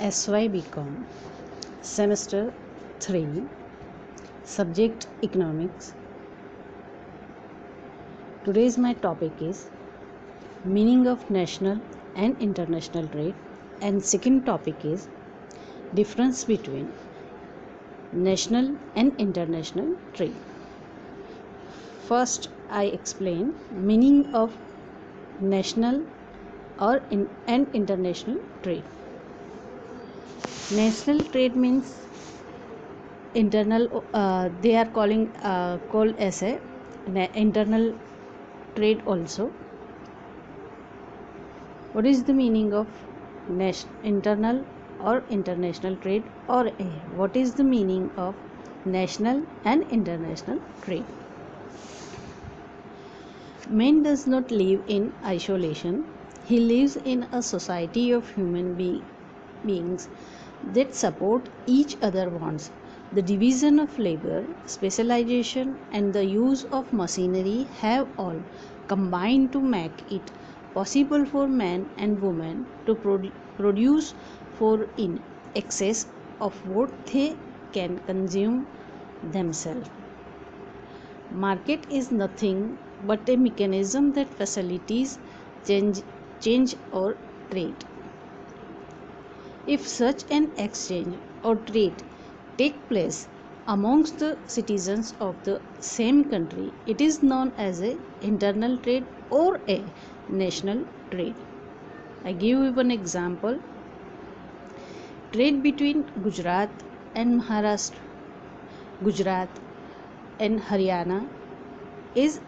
SY BCom, Semester 3, Subject Economics. Today's my topic is meaning of national and international trade, and second topic is difference between national and international trade. First, I explain meaning of national and international trade. National trade means internal. They are called as a internal trade also. What is the meaning of internal or international trade, or what is the meaning of national and international trade? Man does not live in isolation. He lives in a society of human beings that support each other wants. The division of labor, specialization, and the use of machinery have all combined to make it possible for man and woman to produce for in excess of what they can consume themselves. Market is nothing but a mechanism that facilitates change or trade. If such an exchange or trade take place amongst the citizens of the same country, it is known as a internal trade or a national trade. I give you one example. Trade between Gujarat and Maharashtra, Gujarat and Haryana is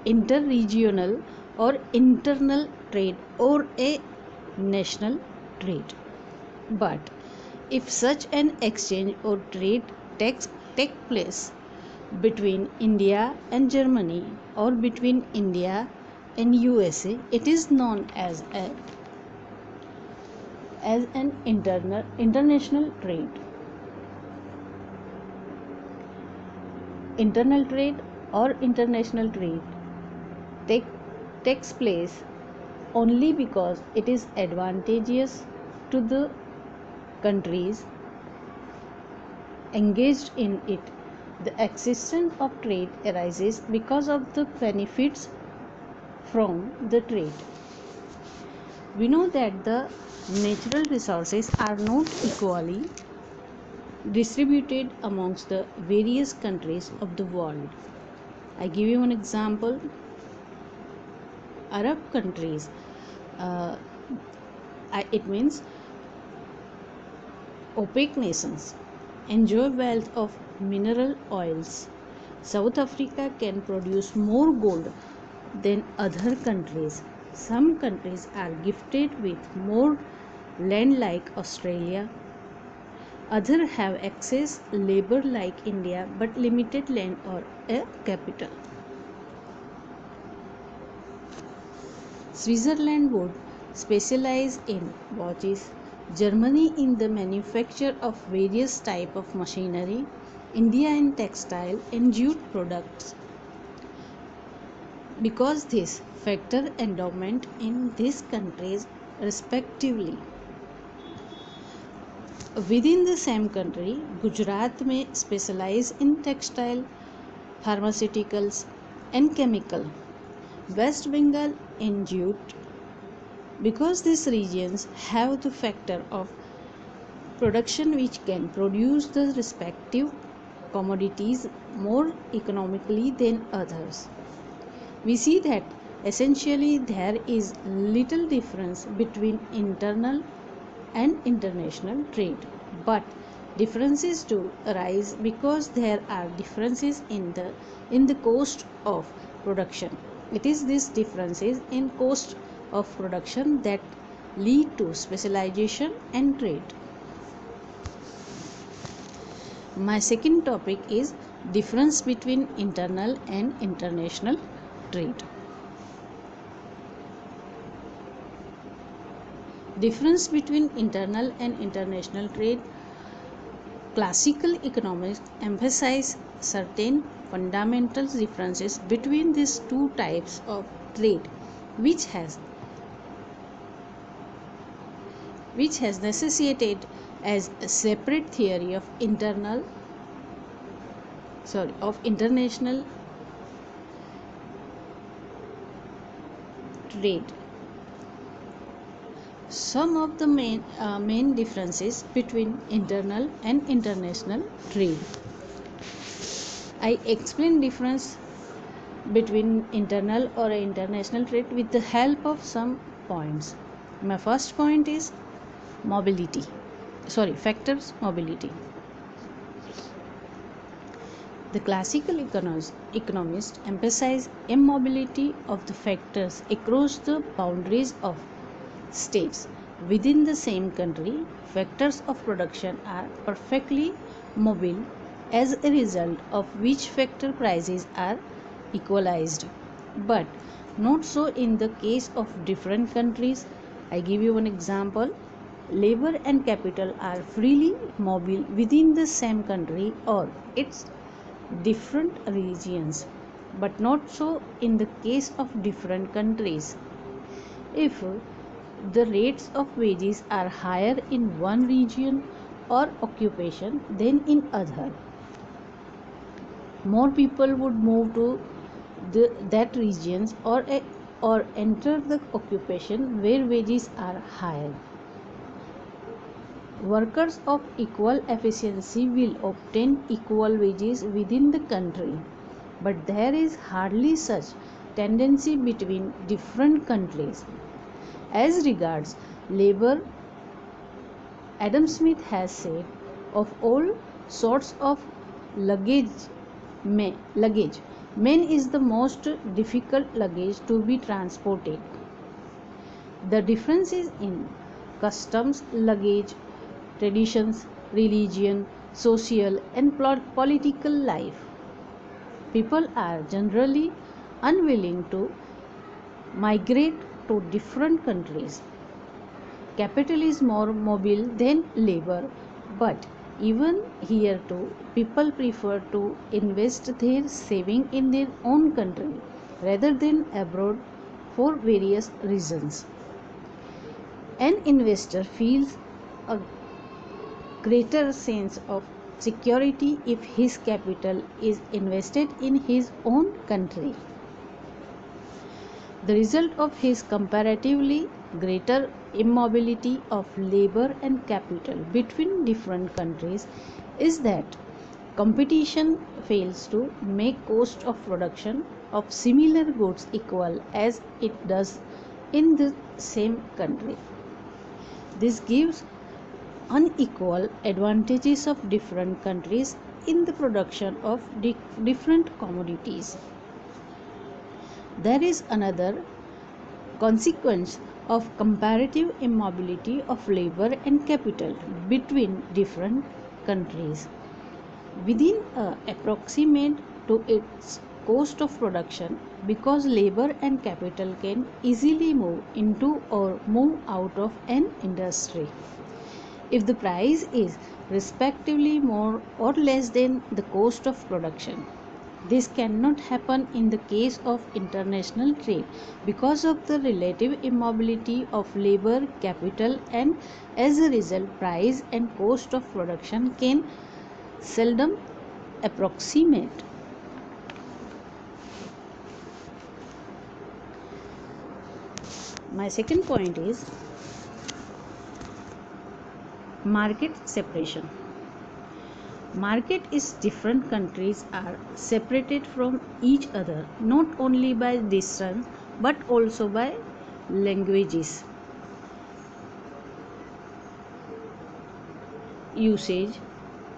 interregional or internal trade or a national trade. But if such an exchange or trade take place between India and Germany or between India and USA, it is known as an international trade. Internal trade or international trade takes place only because it is advantageous to the countries engaged in it. The existence of trade arises because of the benefits from the trade. We know that the natural resources are not equally distributed amongst the various countries of the world. I give you an example. Arab countries, it means OPEC nations, enjoy wealth of mineral oils. South Africa can produce more gold than other countries. Some countries are gifted with more land like Australia. Others have excess labor like India but limited land or a capital. Switzerland would specialize in watches, Germany in the manufacture of various types of machinery, India in textile and jute products. Because this factor endowment in these countries respectively. Within the same country, Gujarat may specialize in textile, pharmaceuticals and chemical. West Bengal in jute, because these regions have the factor of production which can produce the respective commodities more economically than others. We see that essentially there is little difference between internal and international trade, but differences do arise because there are differences in the cost of production. It is these differences in cost of production that lead to specialization and trade. My second topic is difference between internal and international trade. Difference between internal and international trade. Classical economics emphasize certain fundamental differences between these two types of trade, which has which has necessitated as a separate theory of international trade. Some of the main differences between internal and international trade. I explain difference between internal or international trade with the help of some points. My first point is factors mobility. The classical economists emphasize immobility of the factors across the boundaries of states. Within the same country, factors of production are perfectly mobile, as a result of which factor prices are equalized. But not so in the case of different countries. I give you one example. Labor and capital are freely mobile within the same country or its different regions, but not so in the case of different countries. If the rates of wages are higher in one region or occupation than in other, more people would move to that regions or enter the occupation where wages are higher. Workers of equal efficiency will obtain equal wages within the country, but there is hardly such tendency between different countries. As regards labor, Adam Smith has said, of all sorts of luggage, man is the most difficult luggage to be transported. The differences in customs, luggage, traditions, religion, social and political life. People are generally unwilling to migrate to different countries. Capital is more mobile than labor, but even here too, people prefer to invest their saving in their own country rather than abroad for various reasons. An investor feels a greater sense of security if his capital is invested in his own country. The result of his comparatively greater immobility of labor and capital between different countries is that competition fails to make cost of production of similar goods equal as it does in the same country. This gives unequal advantages of different countries in the production of different commodities. There is another consequence of comparative immobility of labor and capital between different countries. Within approximate to its cost of production, because labor and capital can easily move into or move out of an industry. If the price is respectively more or less than the cost of production, this cannot happen in the case of international trade because of the relative immobility of labor, capital, and as a result, price and cost of production can seldom approximate. My second point is market separation. Market is different countries are separated from each other not only by distance but also by languages, usage,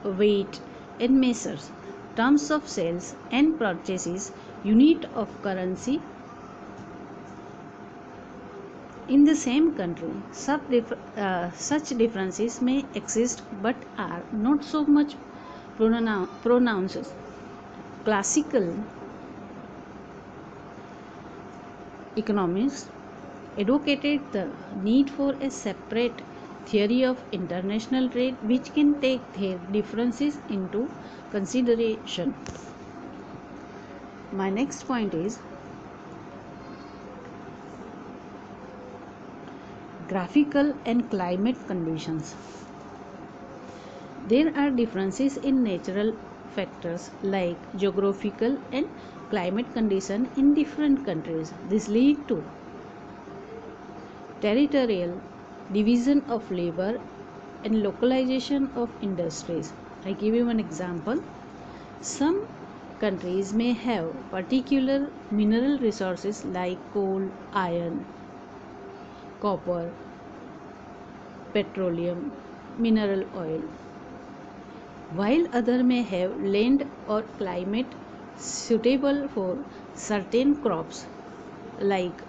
weight and measures, terms of sales and purchases, unit of currency. In the same country, such differences may exist but are not so much pronounced. Classical economists advocated the need for a separate theory of international trade which can take their differences into consideration. My next point is Graphical and climate conditions. There are differences in natural factors like geographical and climate condition in different countries. This lead to territorial division of labor and localization of industries. I give you an example. Some countries may have particular mineral resources like coal, iron, copper, petroleum, mineral oil, while others may have land or climate suitable for certain crops like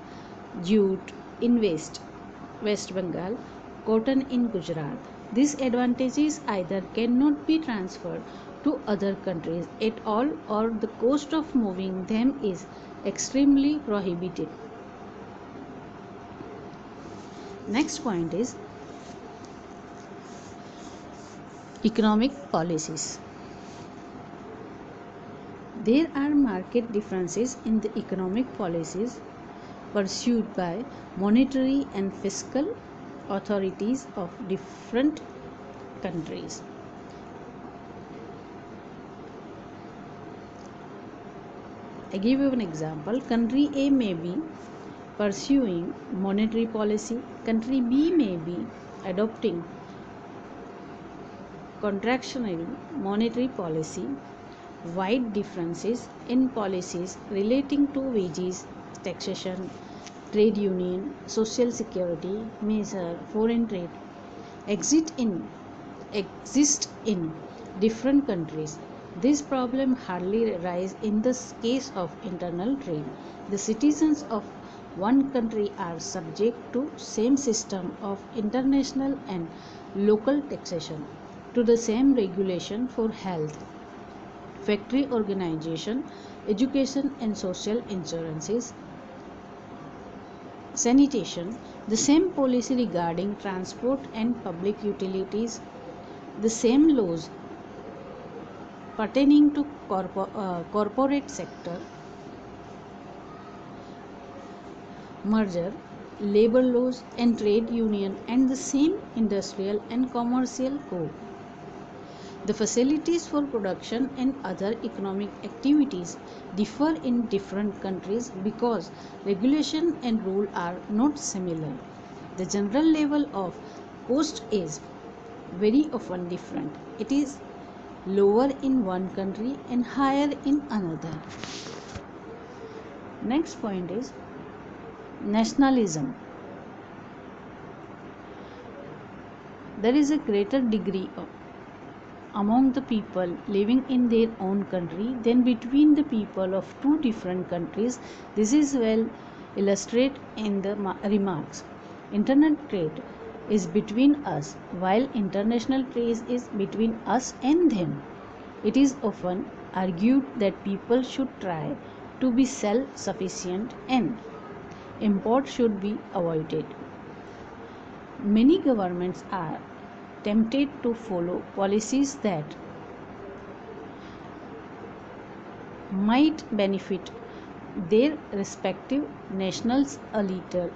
jute in West Bengal, cotton in Gujarat. These advantages either cannot be transferred to other countries at all or the cost of moving them is extremely prohibitive. Next point is economic policies. There are marked differences in the economic policies pursued by monetary and fiscal authorities of different countries. I give you an example. Country A may be pursuing monetary policy, country B may be adopting contractionary monetary policy. Wide differences in policies relating to wages, taxation, trade union, social security measure, foreign trade exist in different countries. This problem hardly arises in the case of internal trade. The citizens of one country are subject to same system of international and local taxation, to the same regulation for health, factory organization, education and social insurances, sanitation, the same policy regarding transport and public utilities, the same laws pertaining to corporate sector, merger, labor laws and trade union, and the same industrial and commercial code. The facilities for production and other economic activities differ in different countries because regulation and rule are not similar. The general level of cost is very often different. It is lower in one country and higher in another. Next point is nationalism. There is a greater degree among the people living in their own country than between the people of two different countries. This is well illustrated in the remarks. Internal trade is between us, while international trade is between us and them. It is often argued that people should try to be self-sufficient and import should be avoided. Many governments are tempted to follow policies that might benefit their respective nationals a little,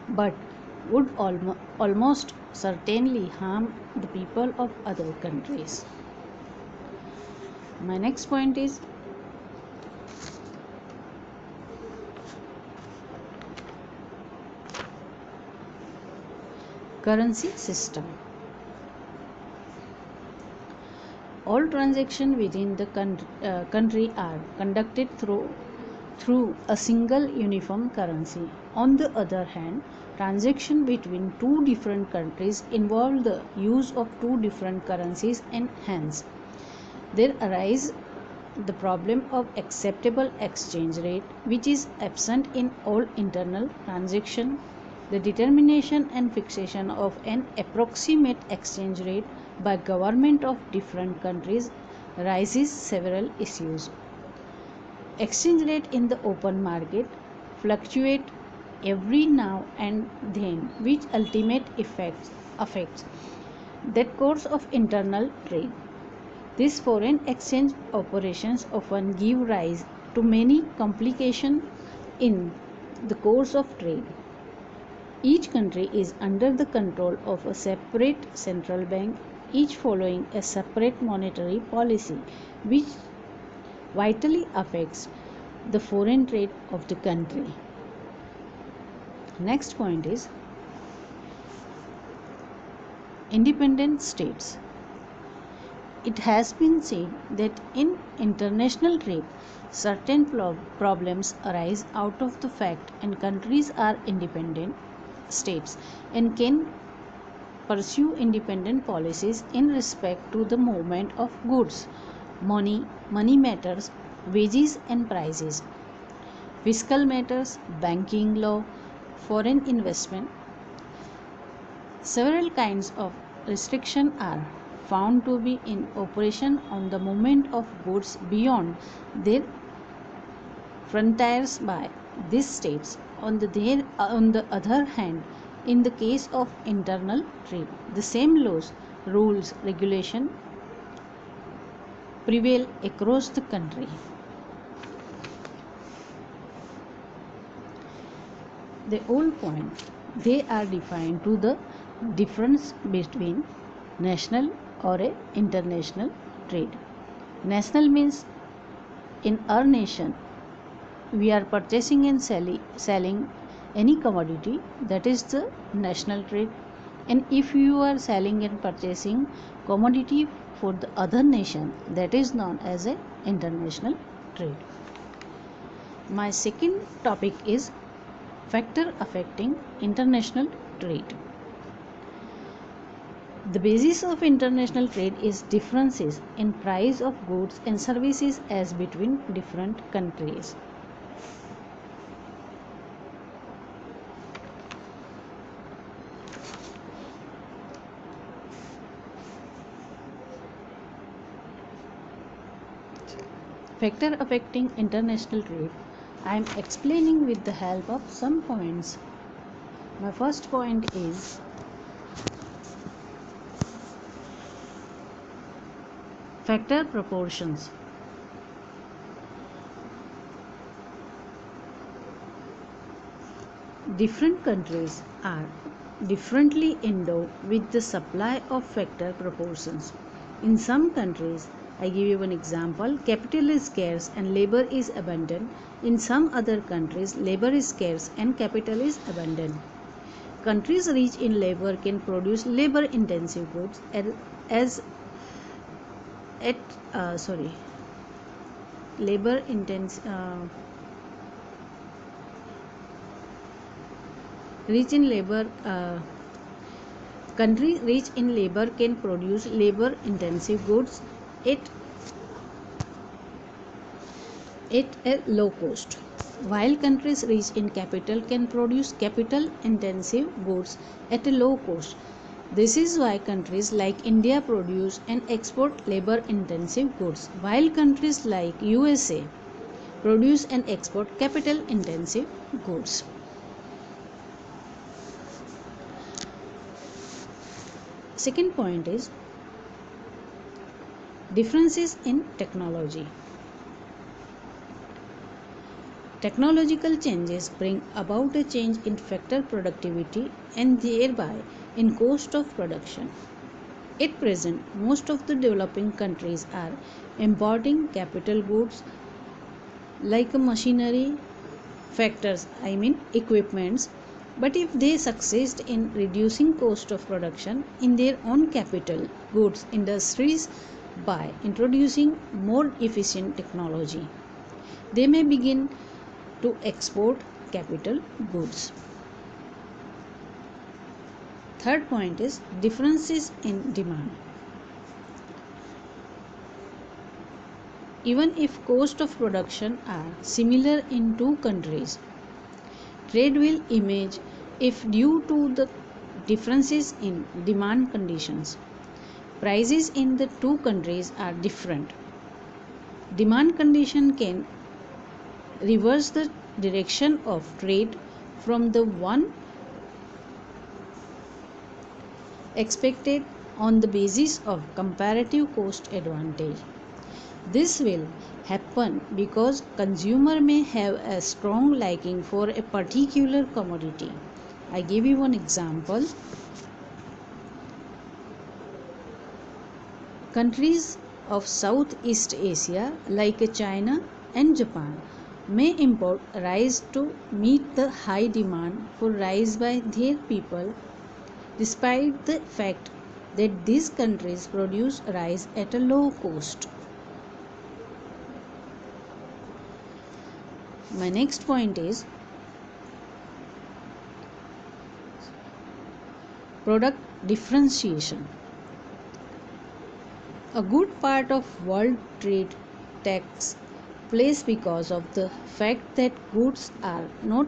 but would almost certainly harm the people of other countries. My next point is currency system. All transactions within the country are conducted through a single uniform currency. On the other hand, transactions between two different countries involve the use of two different currencies and hence there arises the problem of acceptable exchange rate, which is absent in all internal transactions. The determination and fixation of an approximate exchange rate by government of different countries raises several issues. Exchange rate in the open market fluctuate every now and then, which ultimately affects that course of internal trade. These foreign exchange operations often give rise to many complications in the course of trade. Each country is under the control of a separate central bank, each following a separate monetary policy, which vitally affects the foreign trade of the country. Next point is independent states. It has been said that in international trade, certain problems arise out of the fact and countries are independent states and can pursue independent policies in respect to the movement of goods, money matters, wages and prices, fiscal matters, banking law, foreign investment. Several kinds of restriction are found to be in operation on the movement of goods beyond their frontiers by these states. On the other hand, in the case of internal trade, the same laws, rules, regulation prevail across the country. The whole point, they are defined to the difference between national or a international trade. National means in our nation we are purchasing and selling any commodity, that is the national trade. And if you are selling and purchasing commodity for the other nation, that is known as a international trade. My second topic is factor affecting international trade. The basis of international trade is differences in price of goods and services as between different countries. Factor affecting international trade, I am explaining with the help of some points. My first point is factor proportions. Different countries are differently endowed with the supply of factor proportions. In some countries, I give you an example, capital is scarce and labor is abundant. In some other countries, labor is scarce and capital is abundant. Countries rich in labor can produce labor intensive goods labor intensive rich in labor country rich in labor can produce labor intensive goods at a low cost, while countries rich in capital can produce capital intensive goods at a low cost. This is why countries like India produce and export labor intensive goods, while countries like USA produce and export capital intensive goods. Second point is differences in technology. Technological changes bring about a change in factor productivity and thereby in cost of production. At present, most of the developing countries are importing capital goods like machinery, equipments. But if they succeed in reducing cost of production in their own capital goods industries by introducing more efficient technology, they may begin to export capital goods. Third point is differences in demand. Even if cost of production are similar in two countries, trade will emerge if due to the differences in demand conditions. Prices in the two countries are different. Demand condition can reverse the direction of trade from the one expected on the basis of comparative cost advantage. This will happen because consumer may have a strong liking for a particular commodity. I give you one example. Countries of Southeast Asia like China and Japan may import rice to meet the high demand for rice by their people, despite the fact that these countries produce rice at a low cost. My next point is product differentiation. A good part of world trade takes place because of the fact that goods are not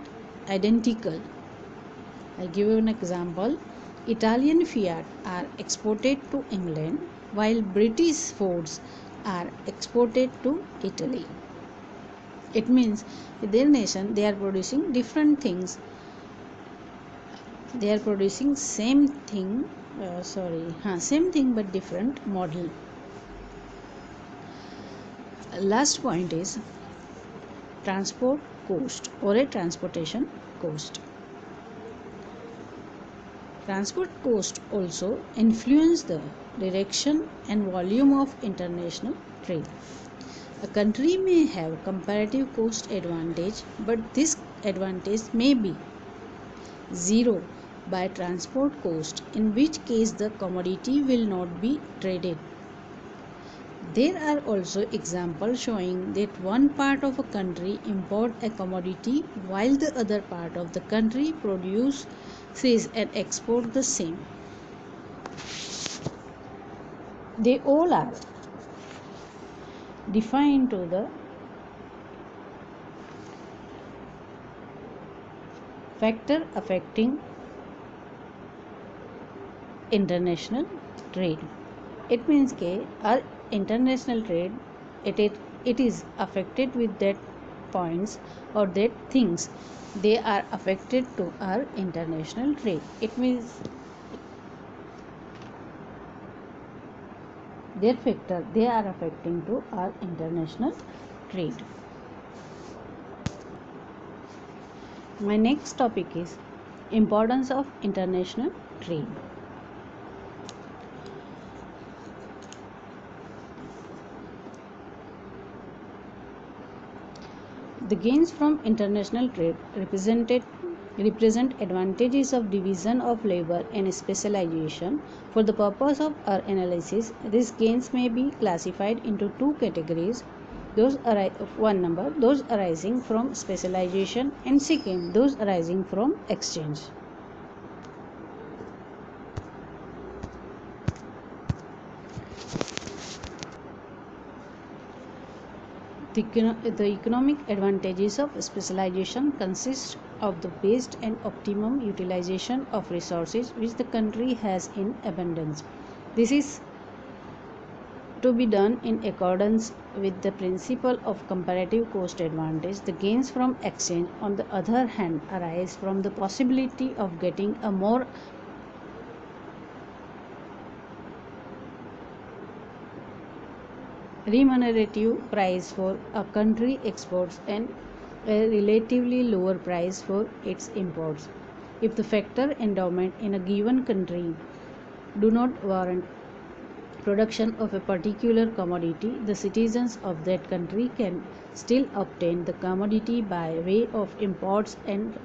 identical. I'll give you an example. Italian Fiat are exported to England while British Fords are exported to Italy. It means in their nation they are producing different things. They are producing same thing but different model. Last point is transport cost or a transportation cost. Transport cost also influence the direction and volume of international trade. A country may have comparative cost advantage, but this advantage may be zero by transport cost, in which case the commodity will not be traded. There are also examples showing that one part of a country import a commodity while the other part of the country produces and export the same. They all are defined to the factor affecting international trade. It means that our international trade it is affected with that points or that things they are affected to our international trade. It means their factor they are affecting to our international trade. My next topic is importance of international trade. The gains from international trade represent advantages of division of labor and specialization. For the purpose of our analysis, these gains may be classified into two categories. Those arising from specialization, and second, those arising from exchange. The economic advantages of specialization consist of the best and optimum utilization of resources which the country has in abundance. This is to be done in accordance with the principle of comparative cost advantage. The gains from exchange, on the other hand, arise from the possibility of getting a more remunerative price for a country exports and a relatively lower price for its imports. If the factor endowment in a given country do not warrant production of a particular commodity, the citizens of that country can still obtain the commodity by way of imports and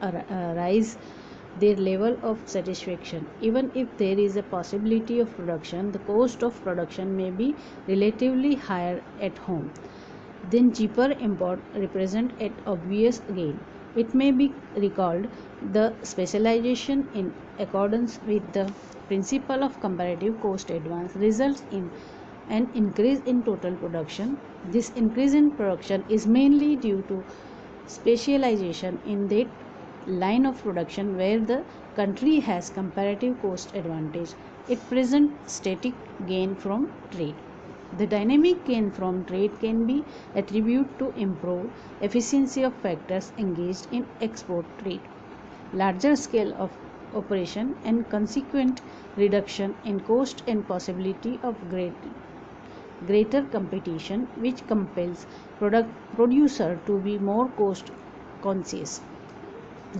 raise their level of satisfaction. Even if there is a possibility of production, the cost of production may be relatively higher at home. Then cheaper import represent an obvious gain. It may be recalled the specialization in accordance with the principle of comparative cost advantage results in an increase in total production. This increase in production is mainly due to specialization in that line of production where the country has comparative cost advantage. It presents static gain from trade. The dynamic gain from trade can be attributed to improved efficiency of factors engaged in export trade, larger scale of operation and consequent reduction in cost and possibility of greater competition, which compels producer to be more cost conscious.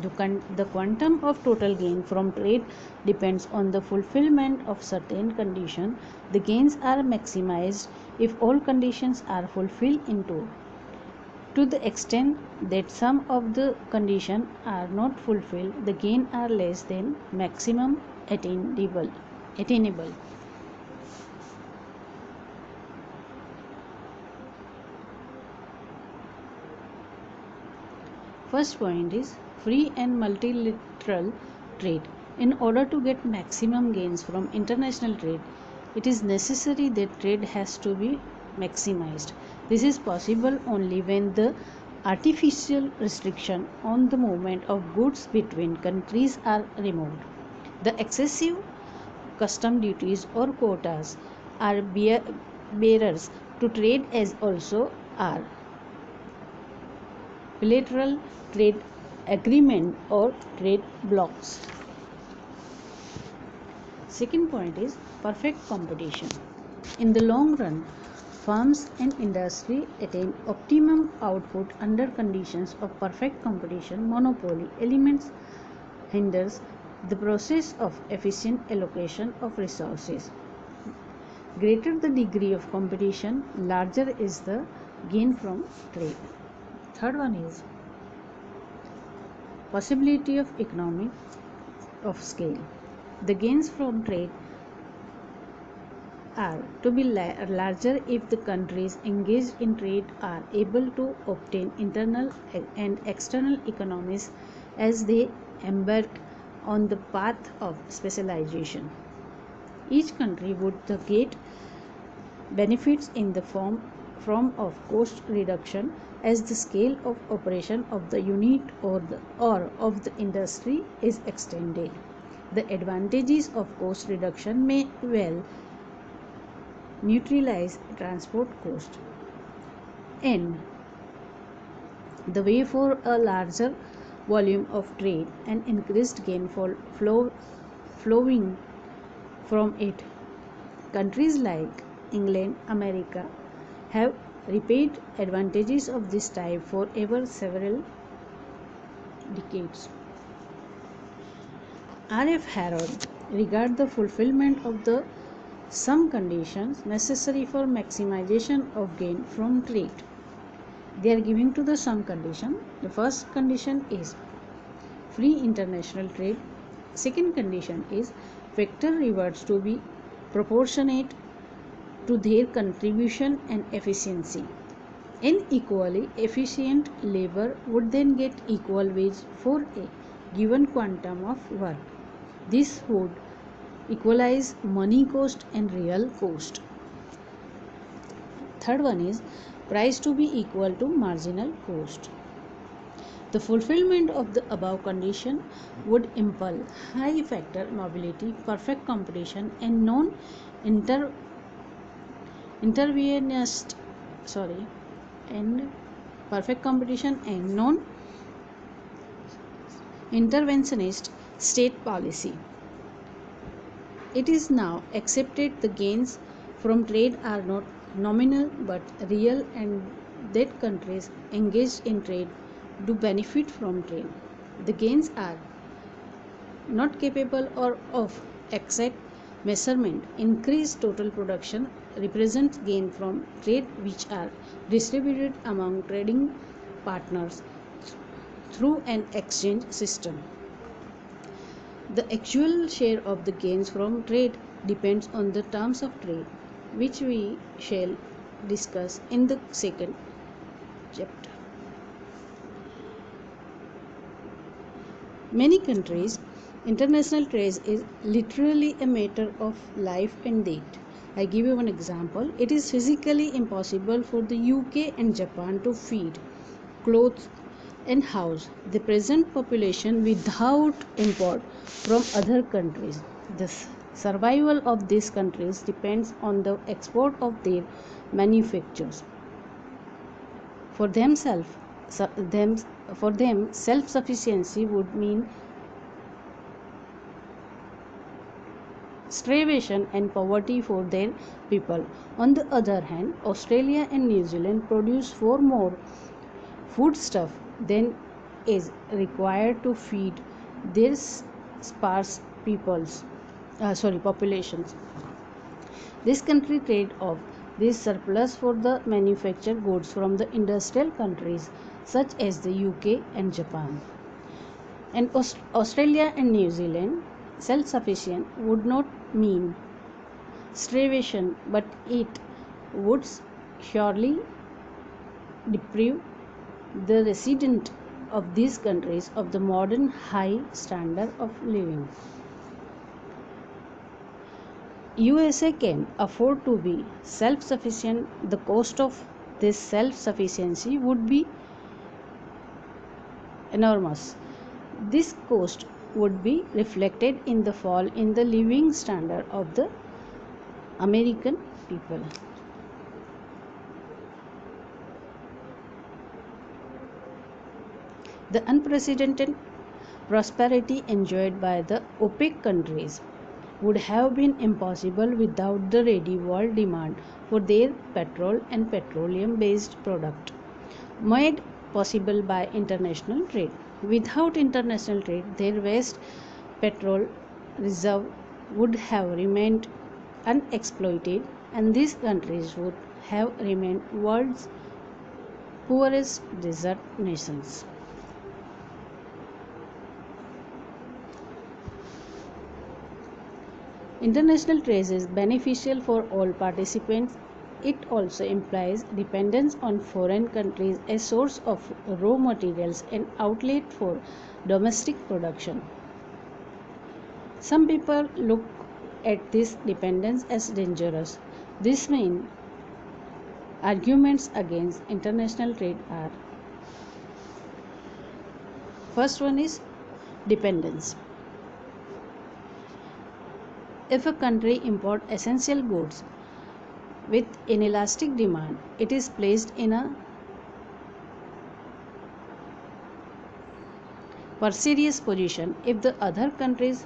The quantum of total gain from trade depends on the fulfillment of certain conditions. The gains are maximized if all conditions are fulfilled in trade. To the extent that some of the conditions are not fulfilled, the gains are less than maximum attainable. First point is free and multilateral trade. In order to get maximum gains from international trade, it is necessary that trade has to be maximized. This is possible only when the artificial restriction on the movement of goods between countries are removed. The excessive custom duties or quotas are barriers to trade as also are bilateral trade agreement or trade blocks. Second point is perfect competition. In the long run, firms and industry attain optimum output under conditions of perfect competition. Monopoly elements hinders the process of efficient allocation of resources. Greater the degree of competition, larger is the gain from trade. Third one is possibility of economy of scale. The gains from trade are to be larger if the countries engaged in trade are able to obtain internal and external economies as they embark on the path of specialization. Each country would get benefits in the form of cost reduction as the scale of operation of the unit or of the industry is extended. The advantages of cost reduction may well neutralize transport cost, and the way for a larger volume of trade and increased gain flowing from it. Countries like England, America have reaped advantages of this type for ever several decades. R.F. Harrod regard the fulfillment of the some conditions necessary for maximization of gain from trade. They are giving to the some condition. The first condition is free international trade. Second condition is factor rewards to be proportionate to their contribution and efficiency. An equally efficient labor would then get equal wage for a given quantum of work. This would equalize money cost and real cost. Third one is price to be equal to marginal cost. The fulfillment of the above condition would impel high factor mobility, perfect competition, and interventionist and perfect competition and non-interventionist state policy. It is now accepted the gains from trade are not nominal but real, and that countries engaged in trade do benefit from trade. The gains are not capable or of exact measurement. Increased total production represents gain from trade which are distributed among trading partners through an exchange system. The actual share of the gains from trade depends on the terms of trade, which we shall discuss in the second chapter. Many countries, international trade is literally a matter of life and death. I give you one example. It is physically impossible for the UK and Japan to feed, clothe, and house the present population without import from other countries. The survival of these countries depends on the export of their manufactures. For them, self-sufficiency would mean starvation and poverty for their people. On the other hand, Australia and New Zealand produce far more foodstuff than is required to feed their sparse populations. This country trade off this surplus for the manufactured goods from the industrial countries such as the UK and Japan. And Australia and New Zealand self-sufficient would not mean starvation, but it would surely deprive the resident of these countries of the modern high standard of living. USA can afford to be self-sufficient. The cost of this self-sufficiency would be enormous. This cost would be reflected in the fall in the living standard of the American people. The unprecedented prosperity enjoyed by the OPEC countries would have been impossible without the ready world demand for their petrol and petroleum-based products, made possible by international trade. Without international trade, their vast petrol reserve would have remained unexploited, and these countries would have remained world's poorest desert nations. International trade is beneficial for all participants. It also implies dependence on foreign countries as source of raw materials and outlet for domestic production. Some people look at this dependence as dangerous. This means arguments against international trade are: first one is dependence. If a country imports essential goods with inelastic demand, it is placed in a precarious position. If the other countries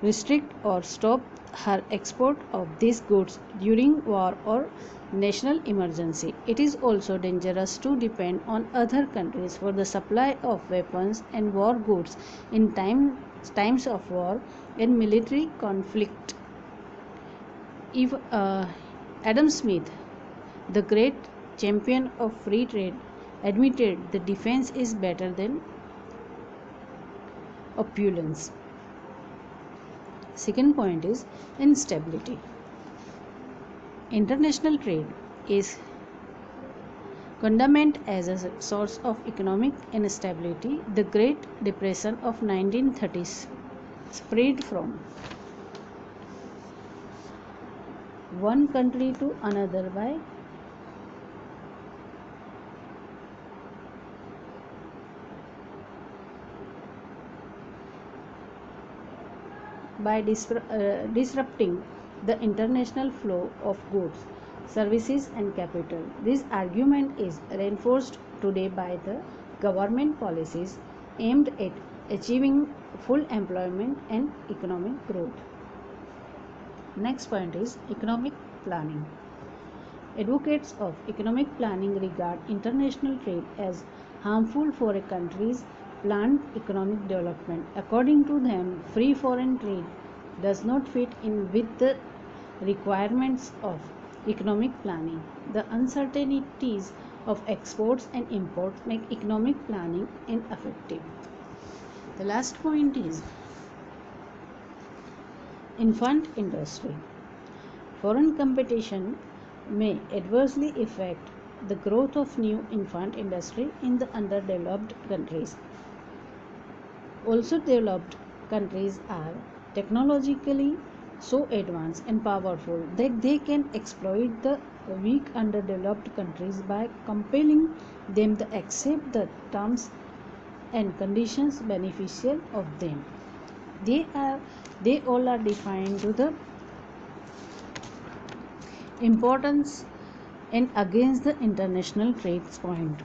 restrict or stop her export of these goods during war or national emergency, it is also dangerous to depend on other countries for the supply of weapons and war goods in times of war and military conflict. If Adam Smith, the great champion of free trade, admitted the defense is better than opulence. Second point is instability. International trade is condemned as a source of economic instability. The Great Depression of 1930s spread from one country to another by disrupting the international flow of goods, services and capital. This argument is reinforced today by the government policies aimed at achieving full employment and economic growth. Next point is economic planning. Advocates of economic planning regard international trade as harmful for a country's planned economic development. According to them, free foreign trade does not fit in with the requirements of economic planning. The uncertainties of exports and imports make economic planning ineffective. The last point is infant industry. Foreign competition may adversely affect the growth of new infant industry in the underdeveloped countries. Also developed countries are technologically so advanced and powerful that they can exploit the weak underdeveloped countries by compelling them to accept the terms and conditions beneficial of them. They all are defined to the importance and against the international trade point.